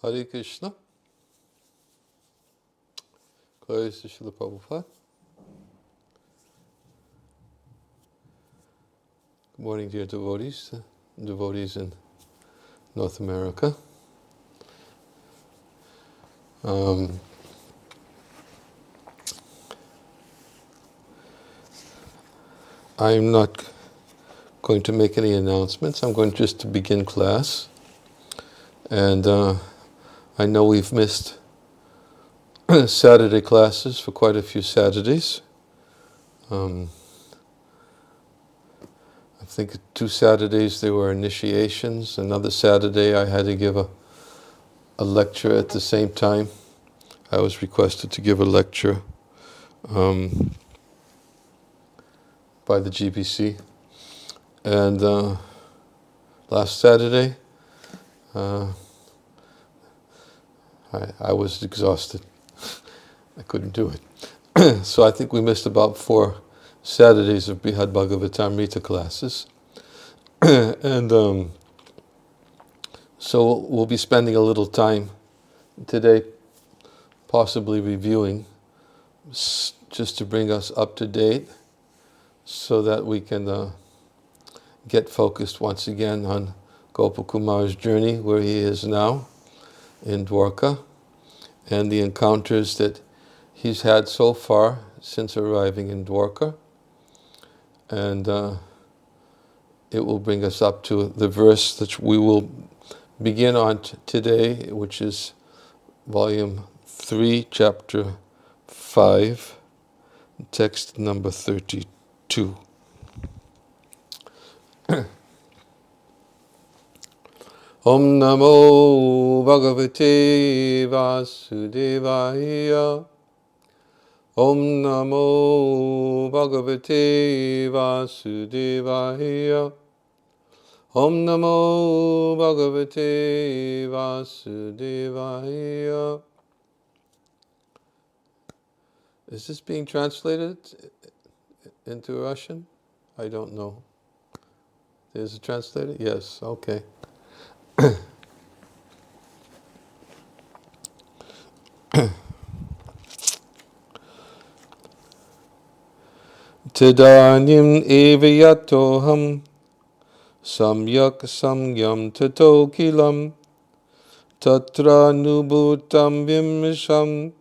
Hare Krishna. Glory to Srila Prabhupada. Good morning, dear devotees in North America. I'm not going to make any announcements. I'm going just to begin class. And I know we've missed Saturday classes for quite a few Saturdays. I think 2 Saturdays there were initiations. Another Saturday I had to give a lecture at the same time. I was requested to give a lecture by the GBC. And last Saturday, I was exhausted. I couldn't do it. So I think we missed about 4 Saturdays of Brhad Bhagavatamrita classes. And so we'll be spending a little time today possibly reviewing just to bring us up to date so that we can get focused once again on Gopakumar's journey, where he is now in Dwarka, and the encounters that he's had so far since arriving in Dwarka. And it will bring us up to the verse that we will begin on today, which is volume 3, chapter 5, text number 32. Om Namo Bhagavate Vasudevaya. Om Namo Bhagavate Vasudevaya. Om Namo Bhagavate Vasudevaya. Is this being translated into Russian? I don't know. Is it translated? Yes, okay. Tadanim evayatoham samyak samyam tato kilam tatra nubhutam vimsham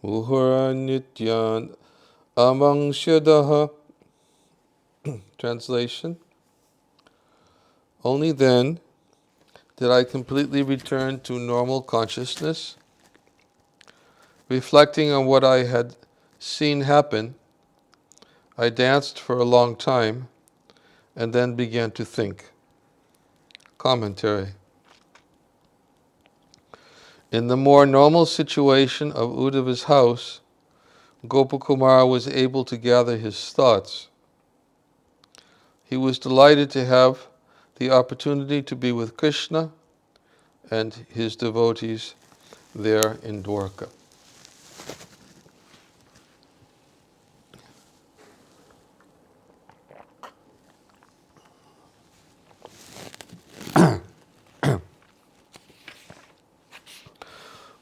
muhura nityan amangshadaha. Translation: Only then did I completely return to normal consciousness. Reflecting on what I had seen happen, I danced for a long time and then began to think. Commentary. In the more normal situation of Uddhava's house, Gopakumara was able to gather his thoughts. He was delighted to have the opportunity to be with Krishna and his devotees there in Dwarka.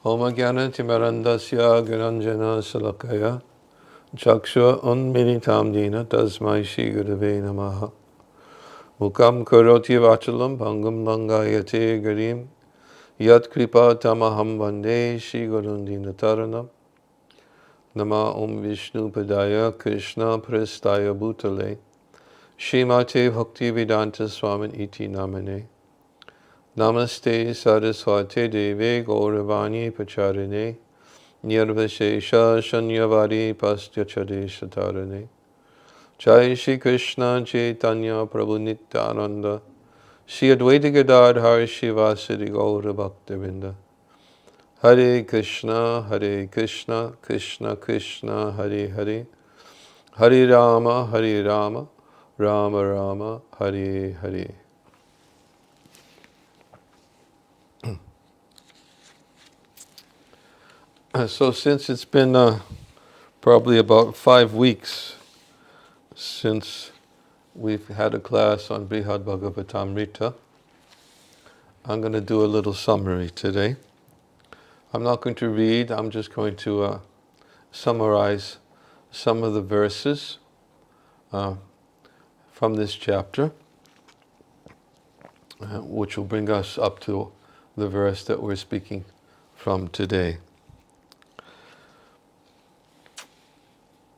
Om Jnana Timarandasya Gyananjana Salakaya Chakshur Unmilitam Dina Tasmai Shri Gurave Namaha Mukam Karoti Vachalam Bhangam Langayate Garim Yat Kripa Tamaham Vande Shri Gurundina Taranam Nama Om Vishnu Padaya Krishna Prestaya Bhutale Shrimate Bhakti Vedanta Swamin Iti Namane Namaste Saraswate Deve Gauravani Pacharine Nirvashesha Shanyavari Pastyachade Shatarane Jai Shri Krishna Chaitanya Prabhu Nityananda Shri Advaita Gadadhar Shivasari Gaura Bhaktavinda Hare Krishna Krishna Krishna Hare Hare Hare Rama Rama Rama Hare Hare. So since it's been probably about 5 weeks since we've had a class on Brhad Bhagavatamrita, I'm going to do a little summary today. I'm not going to read, I'm just going to summarize some of the verses from this chapter, which will bring us up to the verse that we're speaking from today.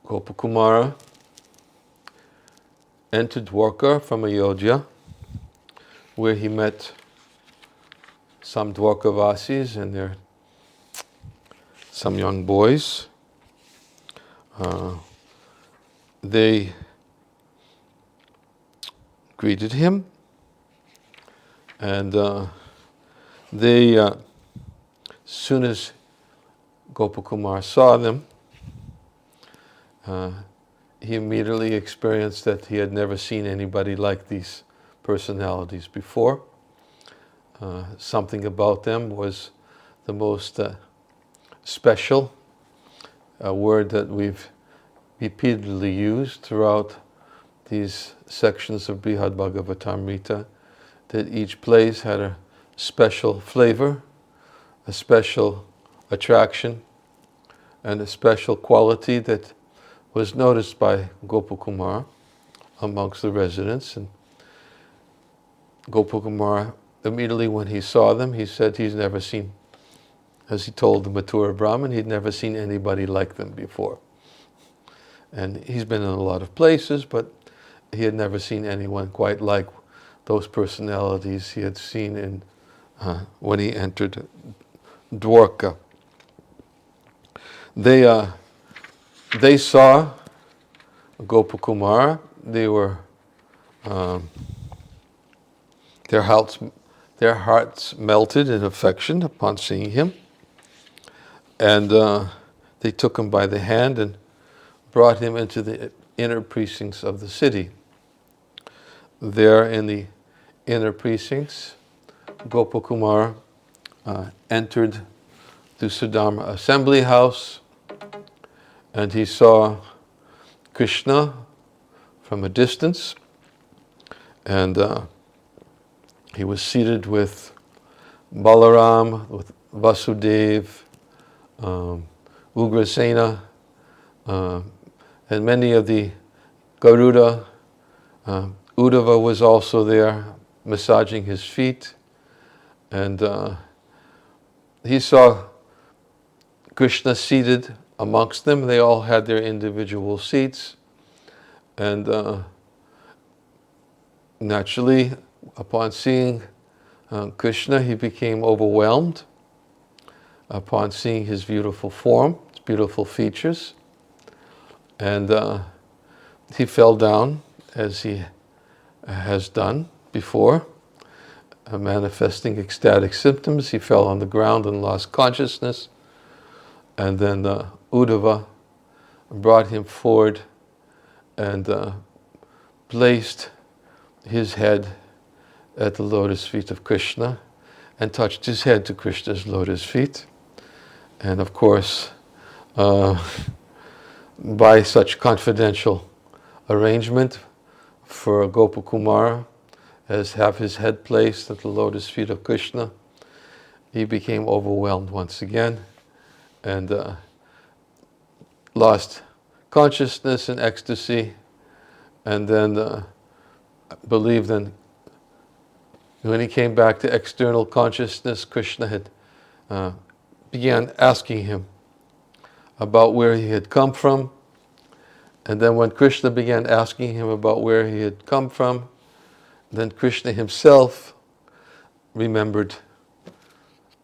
Gopakumara entered Dwarka from Ayodhya, where he met some Dwarkavasis and some young boys. They greeted him, and as soon as Gopakumar saw them, he immediately experienced that he had never seen anybody like these personalities before. Something about them was the most special, a word that we've repeatedly used throughout these sections of Brhad Bhagavatamrita, that each place had a special flavor, a special attraction, and a special quality that was noticed by Gopakumar amongst the residents. And Gopakumar, immediately when he saw them, he said he's never seen, as he told the Mathura Brahmin, he'd never seen anybody like them before. And he's been in a lot of places, but he had never seen anyone quite like those personalities he had seen when he entered Dwarka. They saw Gopakumar. They were their hearts melted in affection upon seeing him, and they took him by the hand and brought him into the inner precincts of the city. There in the inner precincts, Gopakumar entered the Sudharma assembly house, and he saw Krishna from a distance, and he was seated with Balaram, with Vasudev, Ugrasena, and many of the Garuda. Uddhava was also there, massaging his feet, and he saw Krishna seated amongst them. They all had their individual seats, and naturally, upon seeing Krishna, he became overwhelmed upon seeing his beautiful form, his beautiful features, and he fell down as he has done before, manifesting ecstatic symptoms. He fell on the ground and lost consciousness, and then Uddhava brought him forward and placed his head at the lotus feet of Krishna and touched his head to Krishna's lotus feet. And of course, by such confidential arrangement for Gopakumar as have his head placed at the lotus feet of Krishna, he became overwhelmed once again and lost consciousness in ecstasy, and then believed in, when he came back to external consciousness, Krishna had began asking him about where he had come from. And then when Krishna began asking him about where he had come from, then Krishna himself remembered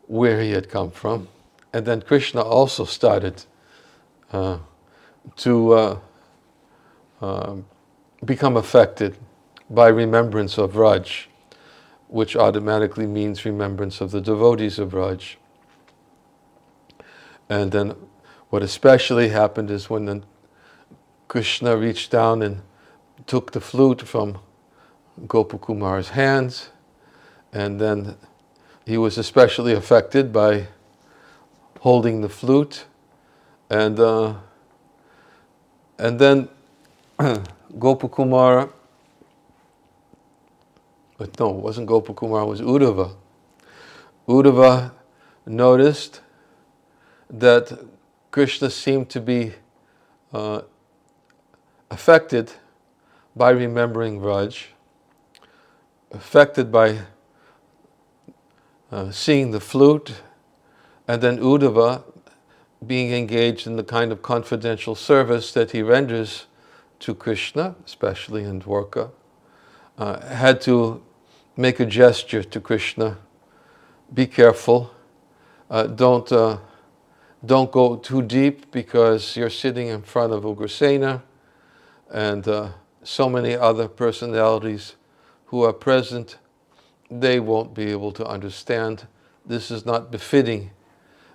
where he had come from. And then Krishna also started to become affected by remembrance of Raj, which automatically means remembrance of the devotees of Raj. And then what especially happened is when then Krishna reached down and took the flute from Gopakumar's hands, and then he was especially affected by holding the flute, and then Gopakumar, but no, it wasn't Gopakumar, it was Uddhava. Uddhava noticed that Krishna seemed to be affected by remembering Vraj, affected by seeing the flute, and then Uddhava, being engaged in the kind of confidential service that he renders to Krishna, especially in Dwarka, had to make a gesture to Krishna. Be careful. Don't go too deep, because you're sitting in front of Ugrasena and so many other personalities who are present. They won't be able to understand. This is not befitting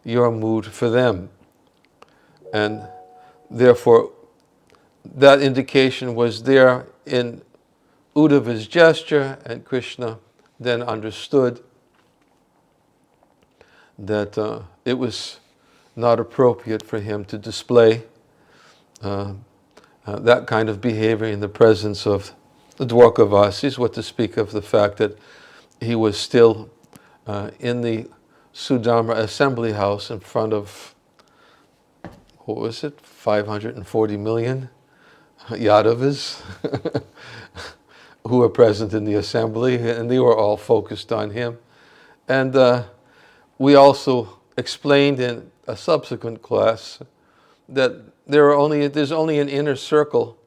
your mood for them. And therefore, that indication was there in Uddhava's gesture, and Krishna then understood that it was not appropriate for him to display that kind of behavior in the presence of the Dwarkavasis, what to speak of the fact that he was still in the Sudharma assembly house in front of, what was it, 540 million Yadavas who were present in the assembly, and they were all focused on him. And we also explained in a subsequent class that there's only an inner circle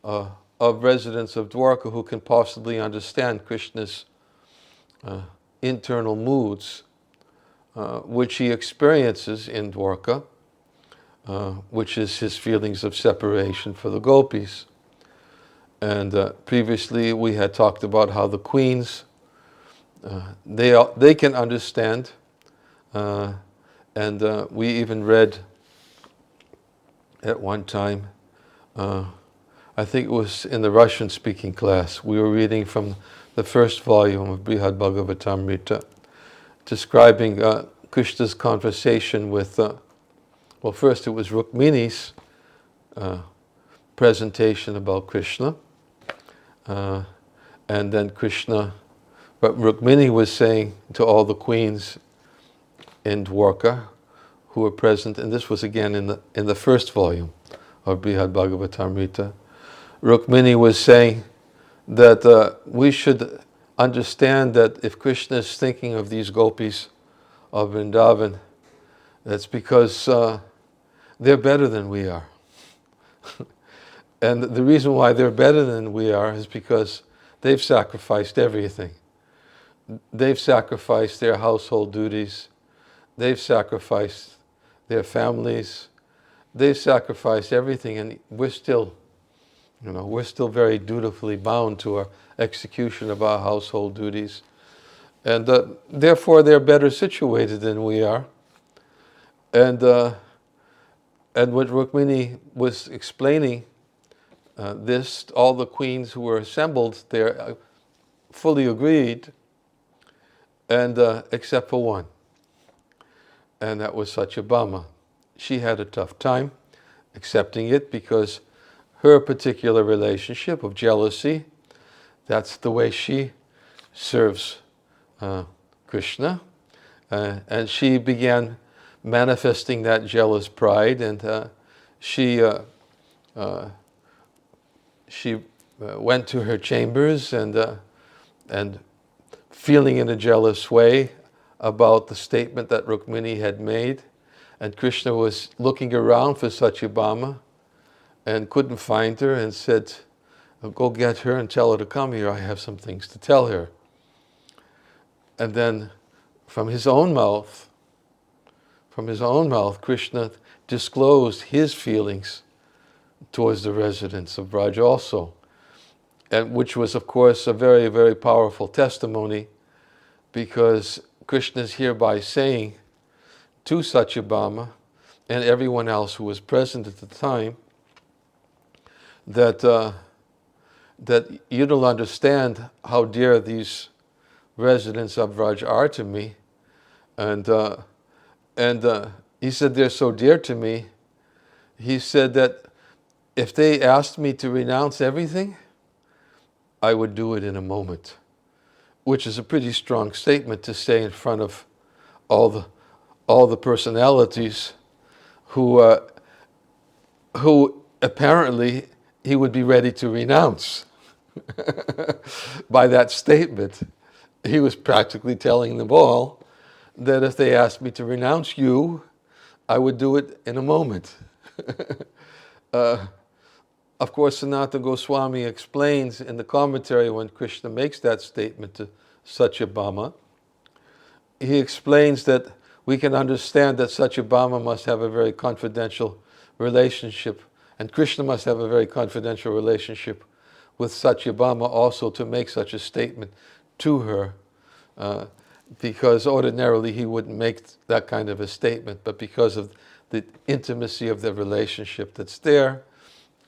of residents of Dwarka who can possibly understand Krishna's internal moods, which he experiences in Dwarka, which is his feelings of separation for the gopis. And previously we had talked about how the queens, they can understand, and we even read at one time, I think it was in the Russian-speaking class, we were reading from the first volume of Brhad Bhagavatamrita, describing Krishna's conversation with, well, first it was Rukmini's presentation about Krishna, and then Krishna, but Rukmini was saying to all the queens in Dwarka who were present, and this was again in the first volume of Brhad Bhagavatamrita, Rukmini was saying that we should understand that if Krishna is thinking of these gopis of Vrindavan, that's because they're better than we are. And the reason why they're better than we are is because they've sacrificed everything. They've sacrificed their household duties. They've sacrificed their families. They've sacrificed everything, and we're still very dutifully bound to our execution of our household duties. And therefore they're better situated than we are. And what Rukmini was explaining, all the queens who were assembled there fully agreed, and except for one. And that was Satyabhama. She had a tough time accepting it because her particular relationship of jealousy, that's the way she serves Krishna. And she began manifesting that jealous pride, and she went to her chambers and feeling in a jealous way about the statement that Rukmini had made. And Krishna was looking around for Satyabhama and couldn't find her, and said, "Go get her and tell her to come here. I have some things to tell her." And then from his own mouth, Krishna disclosed his feelings towards the residents of Braj also, and which was, of course, a very, very powerful testimony, because Krishna is hereby saying to Satyabhama and everyone else who was present at the time that you don't understand how dear these residents of Braj are to me, and he said they're so dear to me. He said that if they asked me to renounce everything, I would do it in a moment. which is a pretty strong statement to say in front of all the personalities who apparently he would be ready to renounce by that statement. He was practically telling them all that if they asked me to renounce you, I would do it in a moment. Of course, Sanatana Goswami explains in the commentary when Krishna makes that statement to Satyabhama, he explains that we can understand that Satyabhama must have a very confidential relationship, and Krishna must have a very confidential relationship with Satyabhama also to make such a statement to her, because ordinarily he wouldn't make that kind of a statement, but because of the intimacy of the relationship that's there,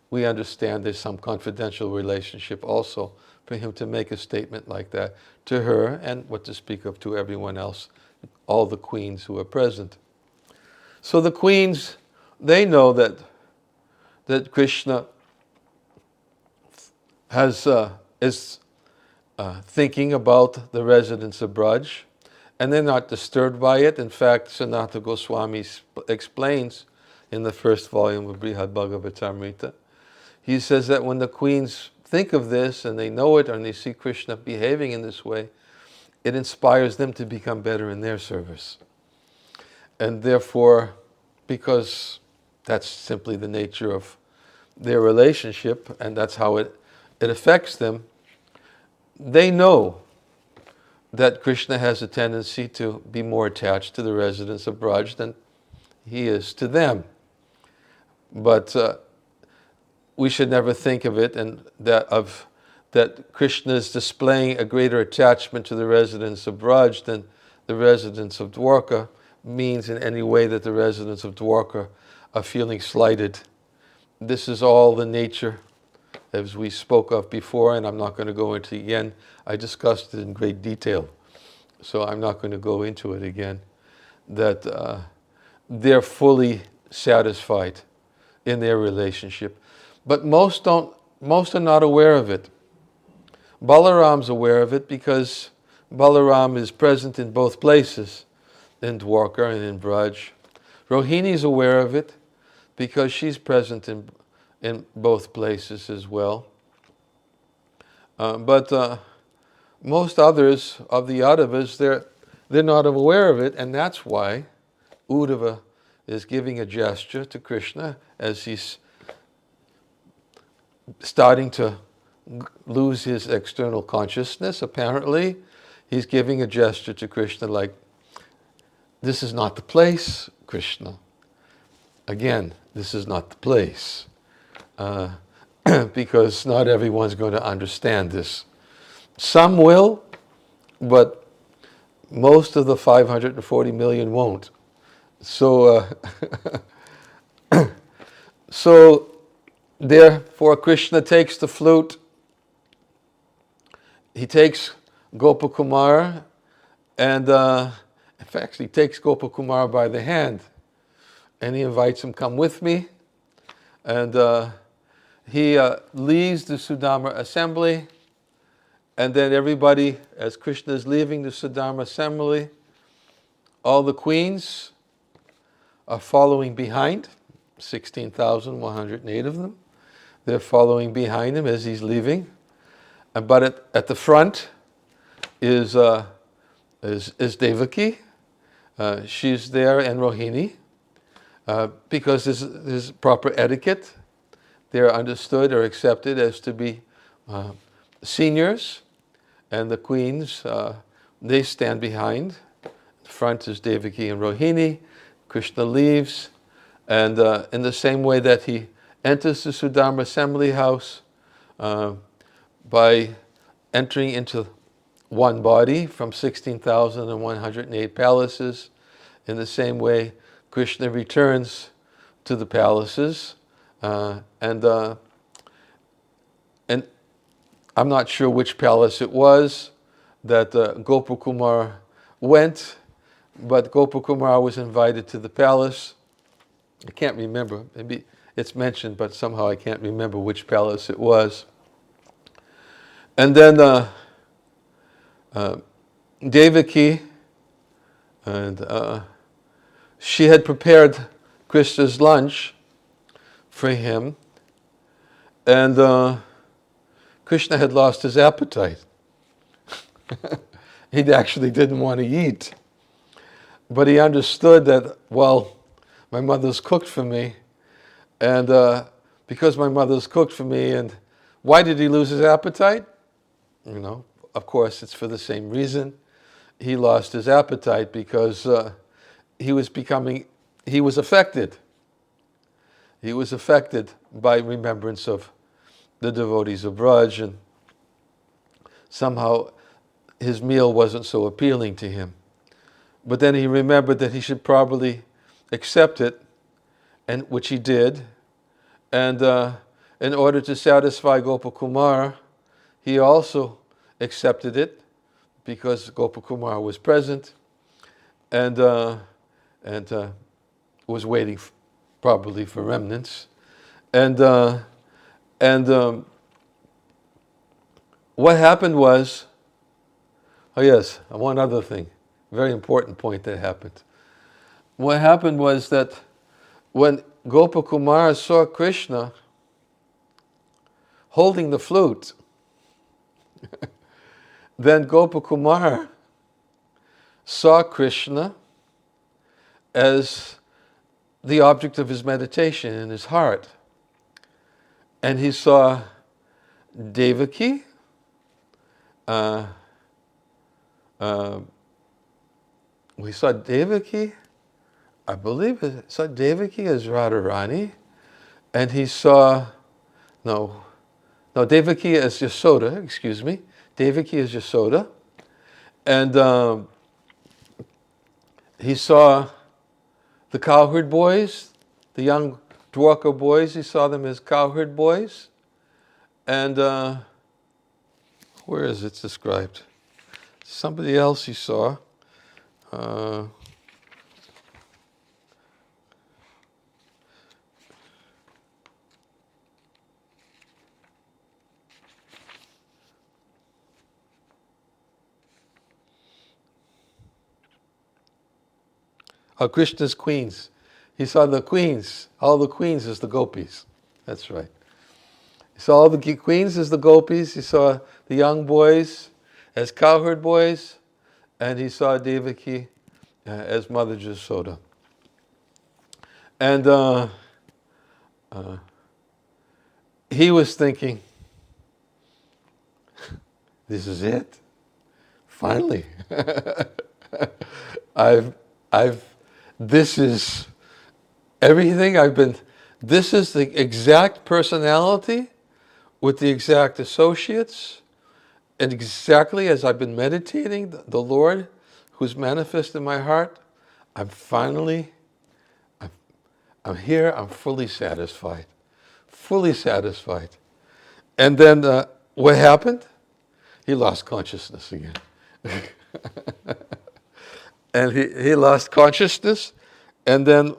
we understand there's some confidential relationship also for him to make a statement like that to her, and what to speak of to everyone else, all the queens who are present. So the queens, they know that Krishna is thinking about the residents of Braj, and they're not disturbed by it. In fact, Sanatana Goswami explains in the first volume of Brhad Bhagavatamrita, he says that when the queens think of this and they know it and they see Krishna behaving in this way, it inspires them to become better in their service. And therefore, because that's simply the nature of their relationship and that's how it affects them, they know that Krishna has a tendency to be more attached to the residents of Braj than he is to them. But we should never think of it that Krishna is displaying a greater attachment to the residents of Braj than the residents of Dwarka means in any way that the residents of Dwarka are feeling slighted. This is all the nature, as we spoke of before, and I'm not going to go into it again. I discussed it in great detail, so I'm not going to go into it again, that they're fully satisfied in their relationship. But most are not aware of it. Balaram's aware of it because Balaram is present in both places, in Dwarka and in Braj. Rohini's aware of it because she's present in both places as well. But most others of the Yadavas, they're not aware of it, and that's why Uddhava is giving a gesture to Krishna as he's starting to lose his external consciousness. Apparently, he's giving a gesture to Krishna like, this is not the place, Krishna. Again, this is not the place. Because not everyone's going to understand this. Some will, but most of the 540 million won't. So therefore Krishna takes the flute, he takes Gopakumar, and in fact he takes Gopakumar by the hand, and he invites him, come with me, and he leaves the Sudama assembly, and then everybody, as Krishna is leaving the Sudama assembly, all the queens are following behind, 16,108 of them. They're following behind him as he's leaving. But at the front is Devaki. She's there, and Rohini, because there's proper etiquette. They're understood or accepted as to be seniors, and the queens, they stand behind. The front is Devaki and Rohini. Krishna leaves, and in the same way that he enters the Sudama assembly house by entering into one body from 16,108 palaces, in the same way Krishna returns to the palaces, and I'm not sure which palace it was that Gopakumar went, but Gopakumar was invited to the palace. I can't remember. Maybe it's mentioned, but somehow I can't remember which palace it was. And then Devaki, and she had prepared Krishna's lunch for him, and Krishna had lost his appetite. He actually didn't want to eat. But he understood that, well, my mother's cooked for me, and because my mother's cooked for me, and why did he lose his appetite? Of course, it's for the same reason. He lost his appetite because he was affected. He was affected by remembrance of the devotees of Brhad, and somehow his meal wasn't so appealing to him. But then he remembered that he should probably accept it, and which he did. And in order to satisfy Gopakumar, he also accepted it because Gopakumar was present and was waiting probably for remnants. And what happened was, oh yes, one other thing, very important point that happened. What happened was that when Gopakumar saw Krishna holding the flute, then Gopakumar saw Krishna as the object of his meditation in his heart. And he saw Devaki, we saw Devaki, I believe he saw Devaki as Radharani, and he saw, Devaki as Yasoda, excuse me. Devaki as Yasoda. And he saw the cowherd boys, the young Dwarka boys, he saw them as cowherd boys. And where is it described? Somebody else he saw. Krishna's queens. He saw the queens, all the queens as the gopis. That's right. He saw all the queens as the gopis. He saw the young boys as cowherd boys. And he saw Devaki as Mother Jasoda. And he was thinking, this is it. Finally. This is everything this is the exact personality with the exact associates, and exactly as I've been meditating, the Lord who's manifest in my heart, I'm here, I'm fully satisfied. Fully satisfied. And then what happened? He lost consciousness again. And he lost consciousness, and then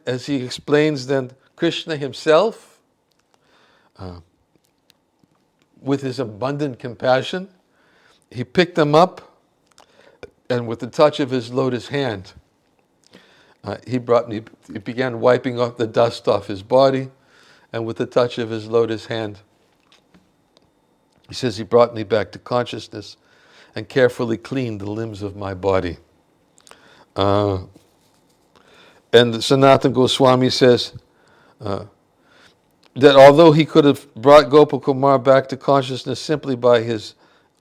as he explains, then Krishna himself, with his abundant compassion, he picked him up, and with the touch of his lotus hand, he began wiping off the dust off his body, and with the touch of his lotus hand, he says, he brought me back to consciousness and carefully cleaned the limbs of my body. And Sanatana Goswami says that although he could have brought Gopakumar back to consciousness simply by his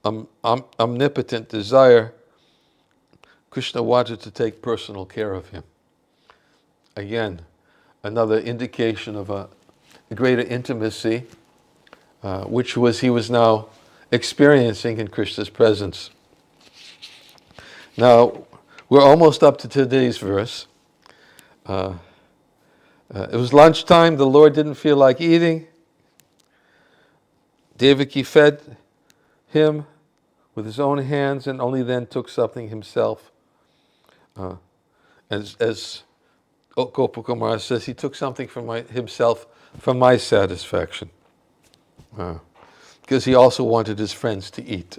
omnipotent desire, Krishna wanted to take personal care of him. Again, another indication of a greater intimacy, which he was now experiencing in Krishna's presence. Now, we're almost up to today's verse. It was lunchtime. The Lord didn't feel like eating. Devaki fed him with his own hands and only then took something himself. As Gopakumar says, he took something himself for my satisfaction. Because because he also wanted his friends to eat,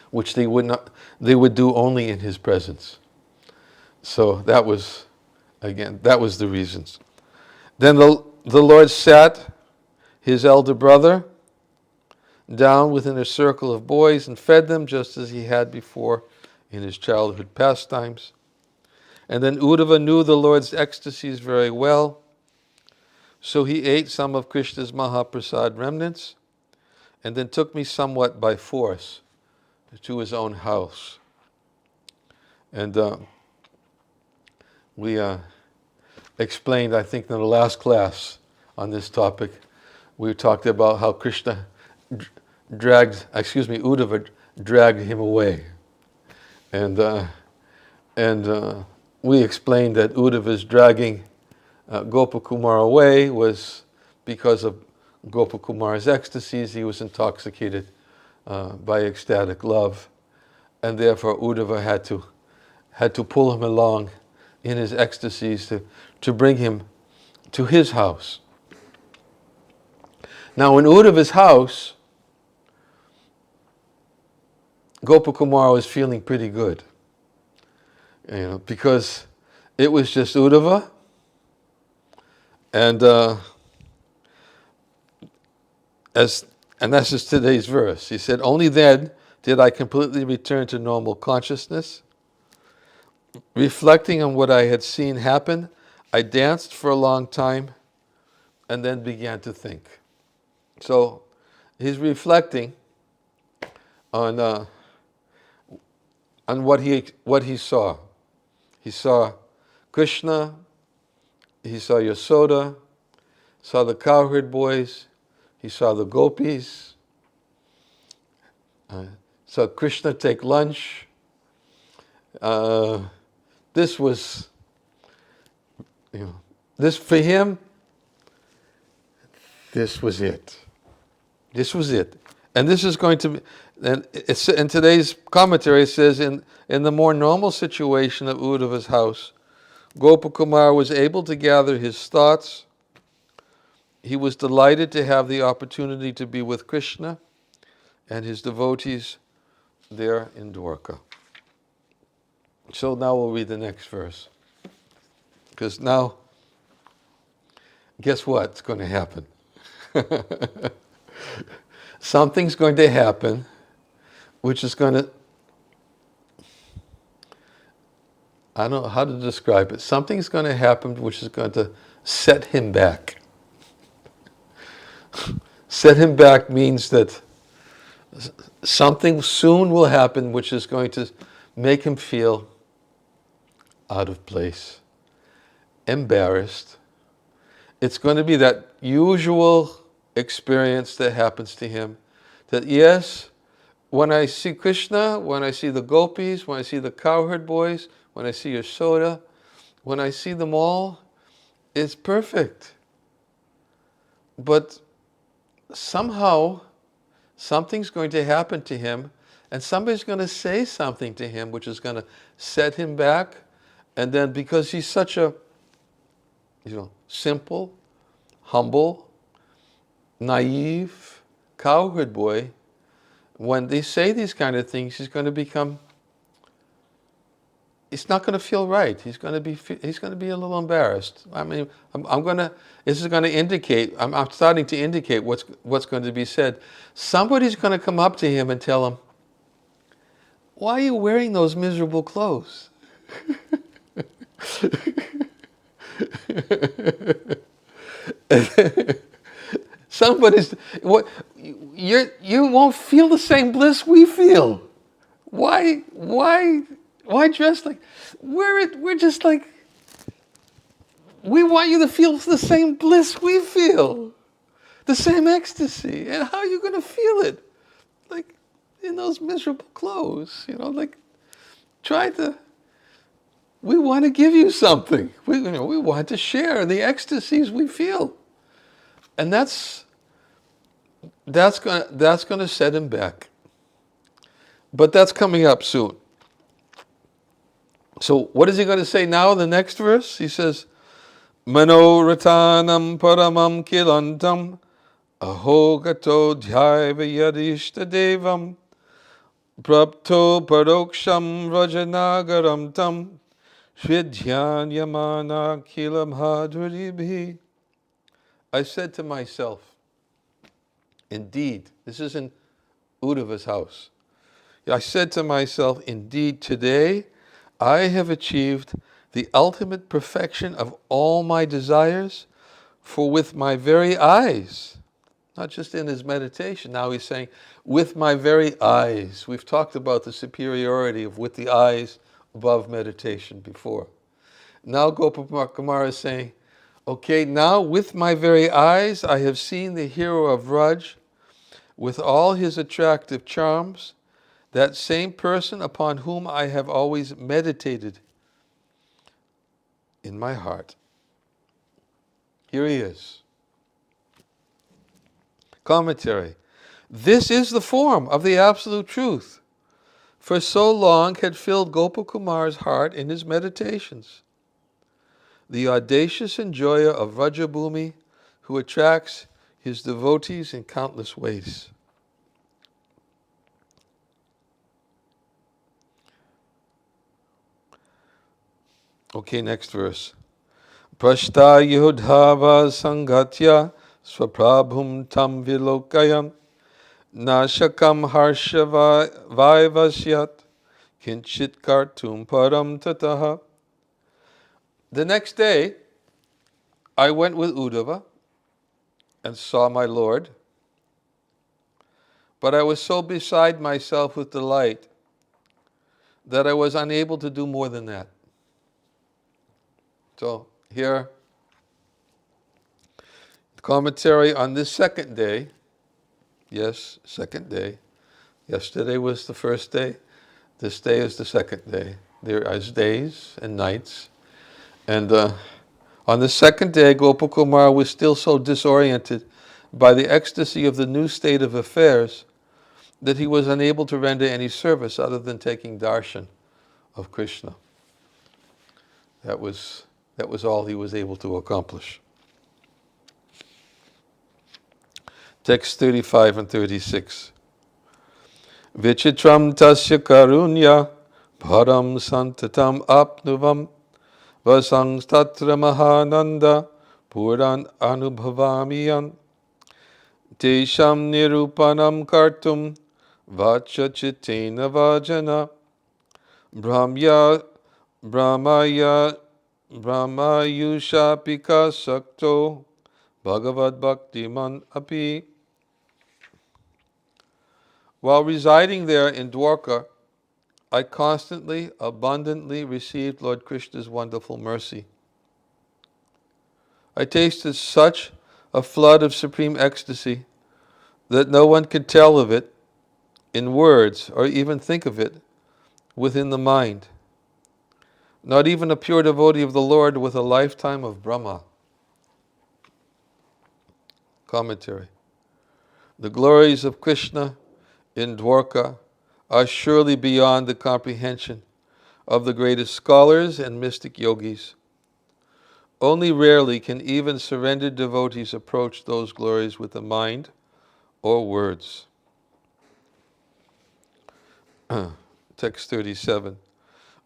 which they would do only in his presence. So that was the reasons. Then the Lord sat his elder brother down within a circle of boys and fed them just as he had before in his childhood pastimes. And then Uddhava knew the Lord's ecstasies very well, so he ate some of Krishna's Mahaprasad remnants and then took me somewhat by force to his own house. And we explained, I think, in the last class on this topic, we talked about how Krishna Uddhava dragged him away. And we explained that Uddhava's dragging Gopakumar away was because of Gopakumar's ecstasies. He was intoxicated by ecstatic love, and therefore Uddhava had to pull him along in his ecstasies to bring him to his house. Now in Uddhava's house, Gopakumar was feeling pretty good, because it was just Uddhava, and that's just today's verse. He said, "Only then did I completely return to normal consciousness. Reflecting on what I had seen happen, I danced for a long time and then began to think." So he's reflecting on what he saw. He saw Krishna, he saw Yasoda, saw the cowherd boys, he saw the gopis, saw Krishna take lunch. This was, this for him, this was it. This was it. And this is going to be, and it's, in today's commentary it says, in the more normal situation of Uddhava's house, Gopakumar was able to gather his thoughts. He was delighted to have the opportunity to be with Krishna and his devotees there in Dwarka. So now we'll read the next verse. Because now, guess what's going to happen? Something's going to happen which is going to, I don't know how to describe it. Something's going to happen which is going to set him back. Set him back means that something soon will happen which is going to make him feel out of place, embarrassed. It's going to be that usual experience that happens to him, that yes, when I see Krishna, when I see the gopis, when I see the cowherd boys, when I see Yasoda, when I see them all, it's perfect. But somehow, something's going to happen to him, and somebody's going to say something to him which is going to set him back. And then because he's such a, simple, humble, naive cowherd boy, when they say these kind of things, he's going to become, it's not going to feel right. He's going to be a little embarrassed. I mean, this is going to indicate, I'm starting to indicate what's going to be said. Somebody's going to come up to him and tell him, "Why are you wearing those miserable clothes?" You won't feel the same bliss we feel. Why dress like, we're just like, we want you to feel the same bliss we feel, the same ecstasy. And how are you going to feel it? Like in those miserable clothes, we want to give you something. We want to share the ecstasies we feel. And that's going to set him back. But that's coming up soon. So what is he going to say now in the next verse? He says, "Manoratanam paramam kilantam Aho gato dhyaiva yadishta devam prapto paroksham rajanagaram tam shvidhyan yamana kilam haduribhi. I said to myself, indeed, this is in Uddhava's house. I said to myself, indeed, today I have achieved the ultimate perfection of all my desires, for with my very eyes, not just in his meditation, now he's saying, with my very eyes. We've talked about the superiority of with the eyes above meditation before. Now Gopakumara is saying, okay, now with my very eyes I have seen the hero of Brhad with all his attractive charms, that same person upon whom I have always meditated in my heart. Here he is. Commentary. This is the form of the absolute truth, for so long had filled Gopakumar's heart in his meditations. The audacious enjoyer of Vrajabhumi, who attracts his devotees in countless ways. Okay, next verse. Prashta Yudhava Sangatya Swaprabhum Tam Vilokayam Nashakam Harsha Vaivasyat Kinchit Kartum Param Tataha. The next day, I went with Uddhava and saw my Lord, but I was so beside myself with delight that I was unable to do more than that. So here, commentary on this second day. Yes, second day. Yesterday was the first day. This day is the second day. There are days and nights. And on the second day, Gopakumar was still so disoriented by the ecstasy of the new state of affairs that he was unable to render any service other than taking darshan of Krishna. That was all he was able to accomplish. Text 35 and 36. Vichitram tasya karunya param santatam apnuvam vasangs tatra mahananda puran anubhavamiyan tesham nirupanam kartum vacha chitena vajana brahmaya brahmayushapika sakto bhagavad bhaktiman api. While residing there in Dwarka, I constantly, abundantly received Lord Krishna's wonderful mercy. I tasted such a flood of supreme ecstasy that no one could tell of it in words or even think of it within the mind. Not even a pure devotee of the Lord with a lifetime of Brahma. Commentary. The glories of Krishna in Dwarka are surely beyond the comprehension of the greatest scholars and mystic yogis. Only rarely can even surrendered devotees approach those glories with the mind or words. Text 37.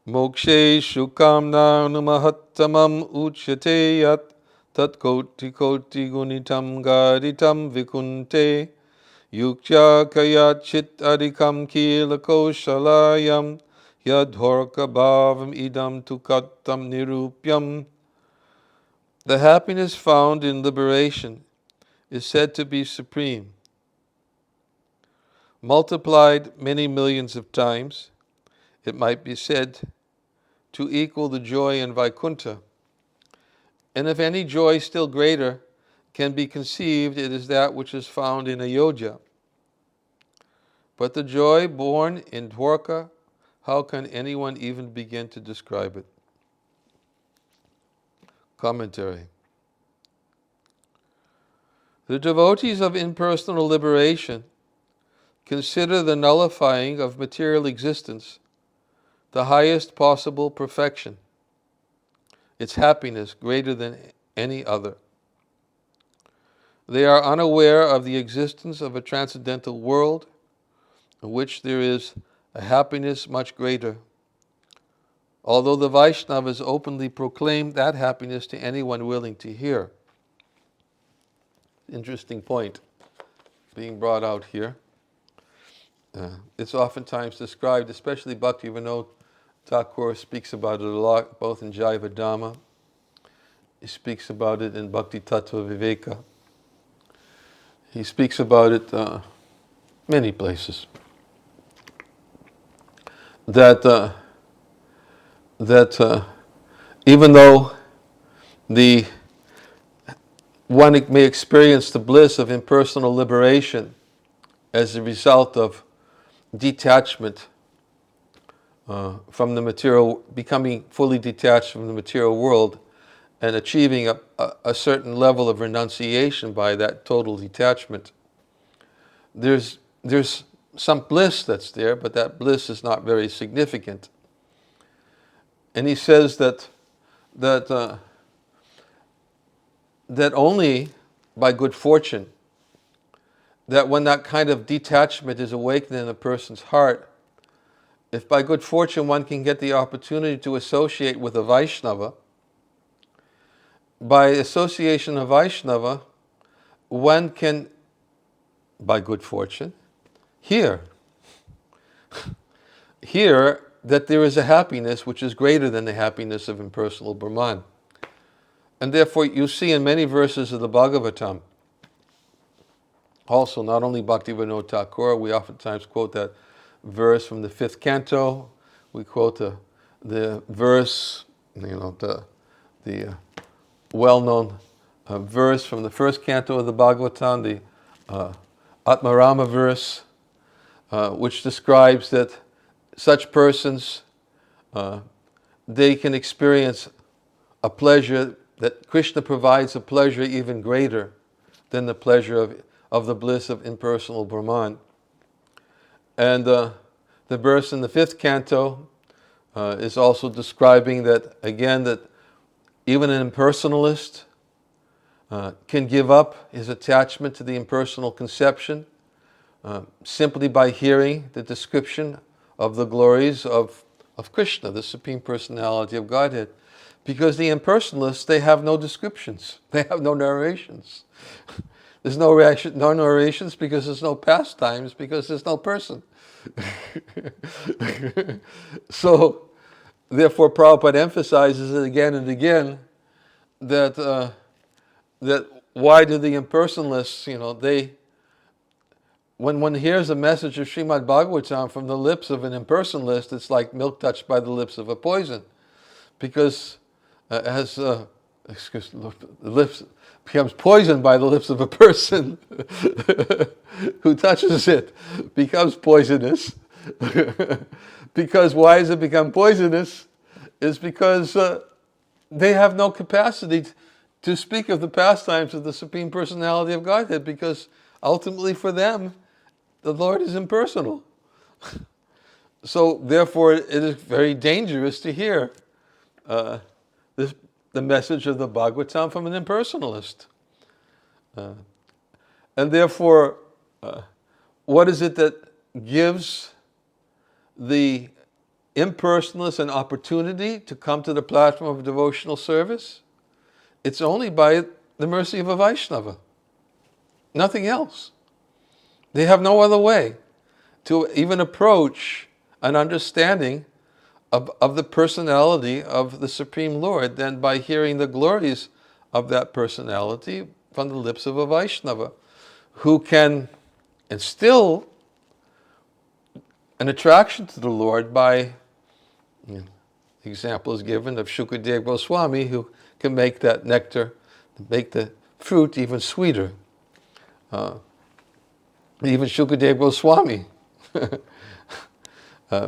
Mokshe shukamna numahattamam uchyate yat tat koti koti gunitam garitam vikunte yuktya kayachit adikam kilako shalayam yadhorka bhavam idam tukattam nirupyam. The happiness found in liberation is said to be supreme. Multiplied many millions of times, it might be said to equal the joy in Vaikuntha. And if any joy still greater can be conceived, it is that which is found in Ayodhya. But the joy born in Dwarka, how can anyone even begin to describe it? Commentary. The devotees of impersonal liberation consider the nullifying of material existence the highest possible perfection, its happiness greater than any other. They are unaware of the existence of a transcendental world in which there is a happiness much greater. Although the Vaishnavas openly proclaim that happiness to anyone willing to hear. Interesting point being brought out here. It's oftentimes described, especially Bhaktivinoda Thakur speaks about it a lot, both in Jaiva Dhamma. He speaks about it in Bhakti Tattva Viveka. He speaks about it many places. That even though one may experience the bliss of impersonal liberation as a result of detachment from the material, becoming fully detached from the material world and achieving a certain level of renunciation by that total detachment. There's some bliss that's there, but that bliss is not very significant. And he says that only by good fortune, that when that kind of detachment is awakened in a person's heart, if by good fortune one can get the opportunity to associate with a Vaishnava, by association of Vaishnava, one can, by good fortune, hear that there is a happiness which is greater than the happiness of impersonal Brahman. And therefore you see in many verses of the Bhagavatam, also not only Bhaktivinoda Thakur, we oftentimes quote that verse from the 5th canto, we quote the verse, the well-known verse from the 1st canto of the Bhagavatam, the Atmarama verse, which describes that such persons, they can experience a pleasure, that Krishna provides a pleasure even greater than the pleasure of the bliss of impersonal Brahman. And the verse in the 5th canto is also describing that, again, that even an impersonalist can give up his attachment to the impersonal conception simply by hearing the description of the glories of Krishna, the Supreme Personality of Godhead. Because the impersonalists, they have no descriptions. They have no narrations. There's no narrations because there's no pastimes, because there's no person. So, therefore, Prabhupada emphasizes it again and again that why do the impersonalists, when one hears a message of Srimad Bhagavatam from the lips of an impersonalist, it's like milk touched by the lips of a poison. Because the lips becomes poisoned by the lips of a person who touches it, becomes poisonous. Because why does it become poisonous? Is because they have no capacity to speak of the pastimes of the Supreme Personality of Godhead, because ultimately for them, the Lord is impersonal. So therefore it is very dangerous to hear the message of the Bhagavatam from an impersonalist. And therefore, what is it that gives the impersonalist an opportunity to come to the platform of devotional service? It's only by the mercy of a Vaishnava. Nothing else. They have no other way to even approach an understanding of the personality of the Supreme Lord than by hearing the glories of that personality from the lips of a Vaishnava, who can instill an attraction to the Lord by, example is given of Shukadeva Goswami, who can make that nectar, make the fruit even sweeter. Even Shukadeva Goswami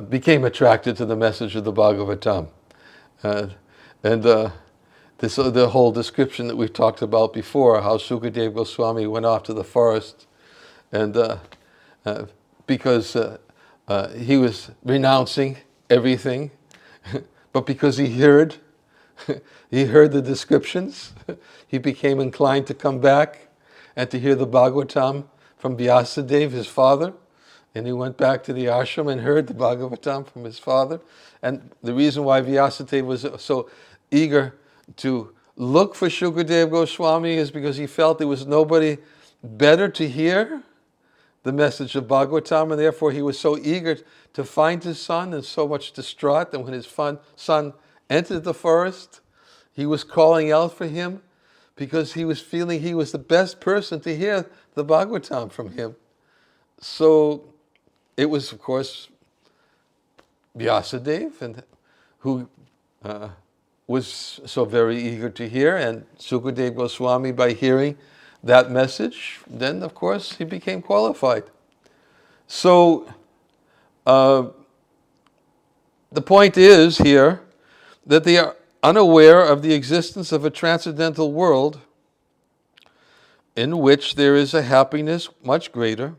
became attracted to the message of the Bhagavatam. The whole description that we've talked about before, how Shukadeva Goswami went off to the forest, and because he was renouncing everything, but because he heard the descriptions, he became inclined to come back, and to hear the Bhagavatam from Vyasadeva, his father. And he went back to the ashram and heard the Bhagavatam from his father. And the reason why Vyasadeva was so eager to look for Shukadeva Goswami is because he felt there was nobody better to hear the message of Bhagavatam, and therefore he was so eager to find his son and so much distraught that when his son entered the forest, he was calling out for him because he was feeling he was the best person to hear the Bhagavatam from him. So it was, of course, Vyasadeva, and who was so very eager to hear, and Sukadeva Goswami, by hearing that message, then of course he became qualified. So the point is here that they are unaware of the existence of a transcendental world in which there is a happiness much greater,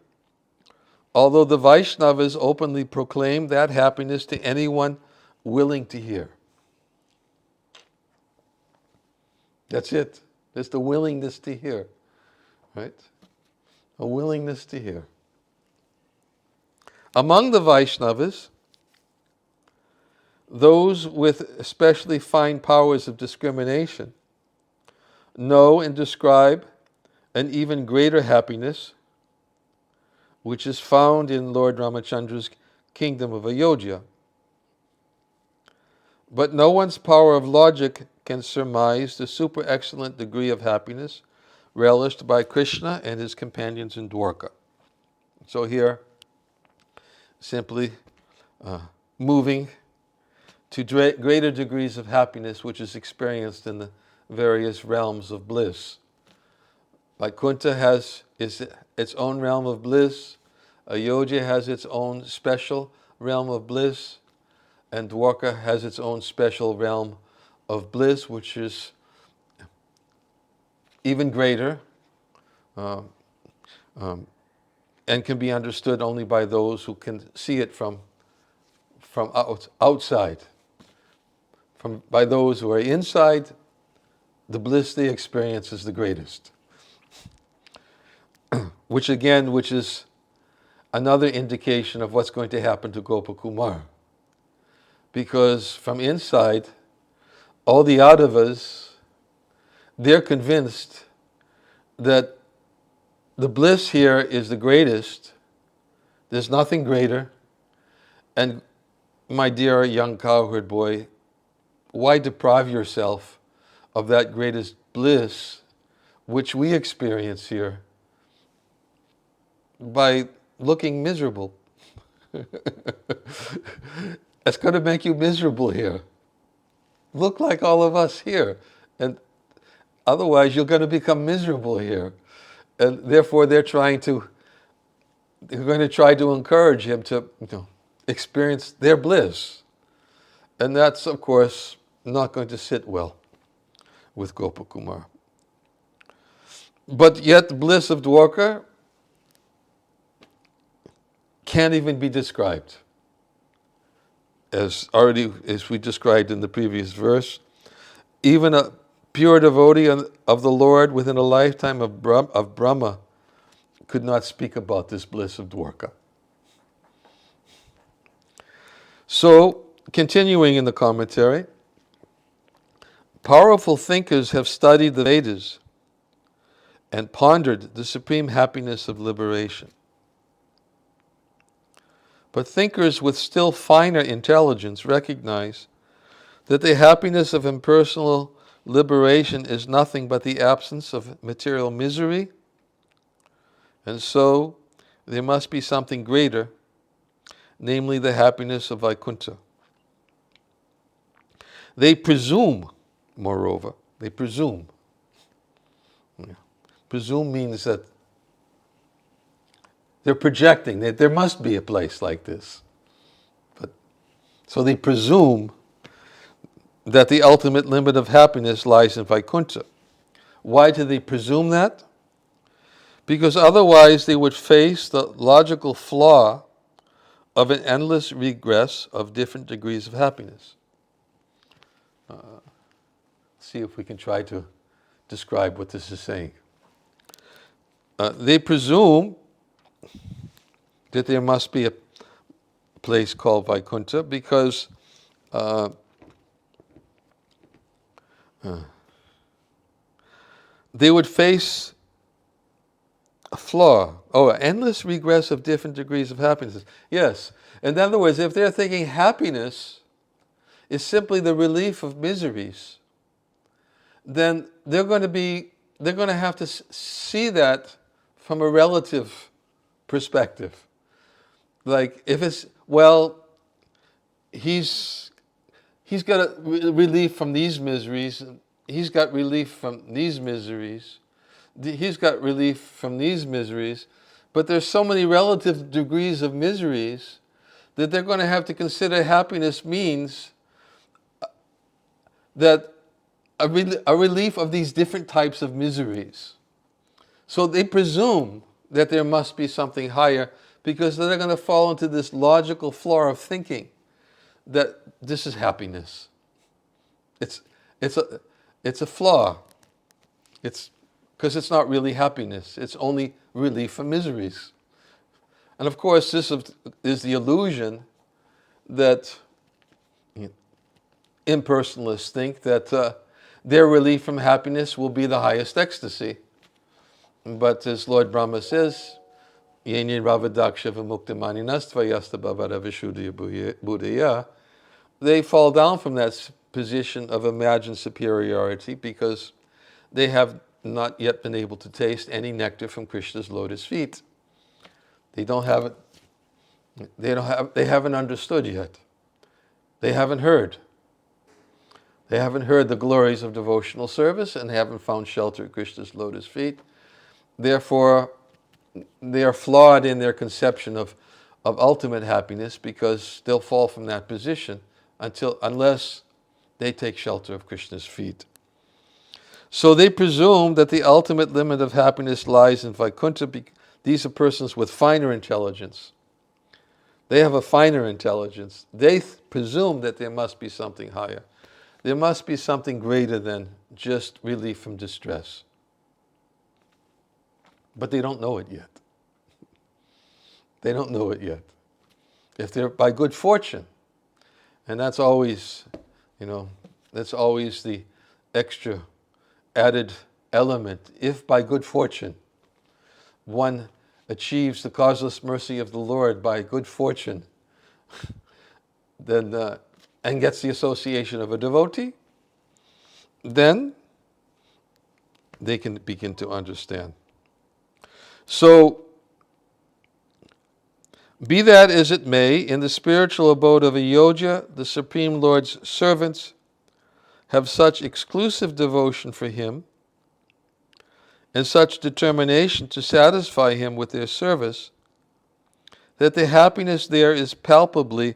although the Vaishnavas openly proclaim that happiness to anyone willing to hear. That's it. It's the willingness to hear, right? A willingness to hear. Among the Vaishnavas, those with especially fine powers of discrimination know and describe an even greater happiness, which is found in Lord Ramachandra's kingdom of Ayodhya. But no one's power of logic can surmise the super excellent degree of happiness relished by Krishna and his companions in Dwarka. So here, simply moving to greater degrees of happiness which is experienced in the various realms of bliss. Vaikuntha has its own realm of bliss, Ayodhya has its own special realm of bliss, and Dwarka has its own special realm of bliss, which is even greater and can be understood only by those who can see it from outside. By those who are inside, the bliss they experience is the greatest. Which is another indication of what's going to happen to Gopakumar. Because from inside, all the Yadavas, they're convinced that the bliss here is the greatest. There's nothing greater. And my dear young cowherd boy, why deprive yourself of that greatest bliss which we experience here by looking miserable? It's going to make you miserable here. Look like all of us here. And otherwise you're going to become miserable here. And therefore they're going to try to encourage him to experience their bliss. And that's, of course, not going to sit well with Gopakumar. But yet the bliss of Dwarka can't even be described. As we described in the previous verse, even a pure devotee of the Lord within a lifetime of Brahma could not speak about this bliss of Dwarka. So, continuing in the commentary, powerful thinkers have studied the Vedas and pondered the supreme happiness of liberation. But thinkers with still finer intelligence recognize that the happiness of impersonal liberation is nothing but the absence of material misery, and so there must be something greater, namely the happiness of Vaikuntha. They presume, moreover, Presume means that they're projecting that there must be a place like this. So they presume that the ultimate limit of happiness lies in Vaikuntha. Why do they presume that? Because otherwise they would face the logical flaw of an endless regress of different degrees of happiness. See if we can try to describe what this is saying. they presume that there must be a place called Vaikuntha because they would face a flaw. Oh, endless regress of different degrees of happiness. Yes. In other words, if they're thinking happiness is simply the relief of miseries, then they're going to have to see that from a relative perspective. Like if it's, well, he's got a relief from these miseries, he's got relief from these miseries, he's got relief from these miseries, but there's so many relative degrees of miseries that they're going to have to consider happiness means that a relief of these different types of miseries. So they presume that there must be something higher because they're going to fall into this logical flaw of thinking that this is happiness. It's a flaw. It's because it's not really happiness. It's only relief from miseries. And of course, this is the illusion that impersonalists think that their relief from happiness will be the highest ecstasy. But as Lord Brahma says, they fall down from that position of imagined superiority because they have not yet been able to taste any nectar from Krishna's lotus feet. They haven't understood yet. They haven't heard. They haven't heard the glories of devotional service and haven't found shelter at Krishna's lotus feet. Therefore, they are flawed in their conception of ultimate happiness because they'll fall from that position unless they take shelter of Krishna's feet. So they presume that the ultimate limit of happiness lies in Vaikuntha. These are persons with finer intelligence. They have a finer intelligence. They presume that there must be something higher. There must be something greater than just relief from distress. But they don't know it yet. They don't know it yet. If they're by good fortune, and that's always the extra added element. If by good fortune one achieves the causeless mercy of the Lord by good fortune, then and gets the association of a devotee, then they can begin to understand. So, be that as it may, in the spiritual abode of a yogi, the Supreme Lord's servants have such exclusive devotion for Him and such determination to satisfy Him with their service that the happiness there is palpably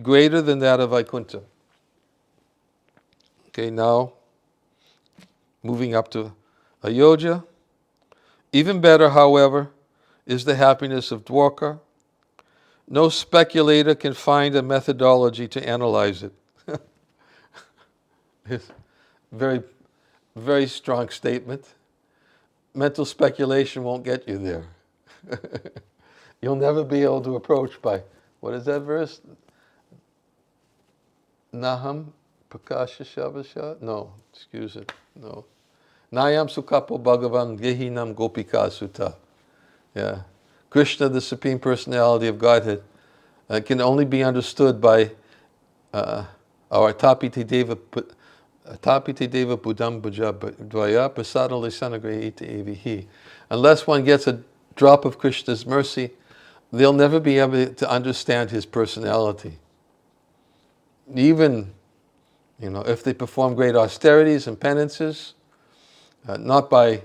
greater than that of Vaikuntha. Okay, now moving up to Ayodhya. Even better, however, is the happiness of Dwarka. No speculator can find a methodology to analyze it. It's very, very strong statement. Mental speculation won't get you there. You'll never be able to approach by, what is that verse? Naham Prakasha Shavasha? No, excuse it, no. Nayam Sukapo Bhagavan Gehinam Gopika Sutta. Yeah. Krishna, the Supreme Personality of Godhead, can only be understood by our Tapiti Deva Buddham Bhuja Dvaya Prasada Lisanagrahita Evihi. Unless one gets a drop of Krishna's mercy, they'll never be able to understand His personality. Even, if they perform great austerities and penances, not by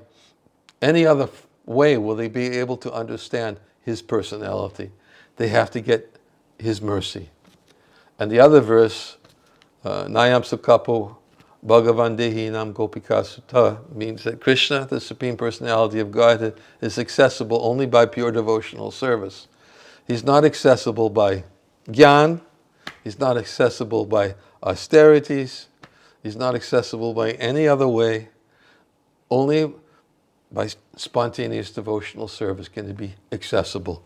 any other way will they be able to understand His personality. They have to get His mercy. And the other verse, Nayam Sukapo Bhagavan Dehinam Gopika Sutta, means that Krishna, the Supreme Personality of Godhead, is accessible only by pure devotional service. He's not accessible by Gyan. He's not accessible by austerities. He's not accessible by any other way. Only by spontaneous devotional service can it be accessible.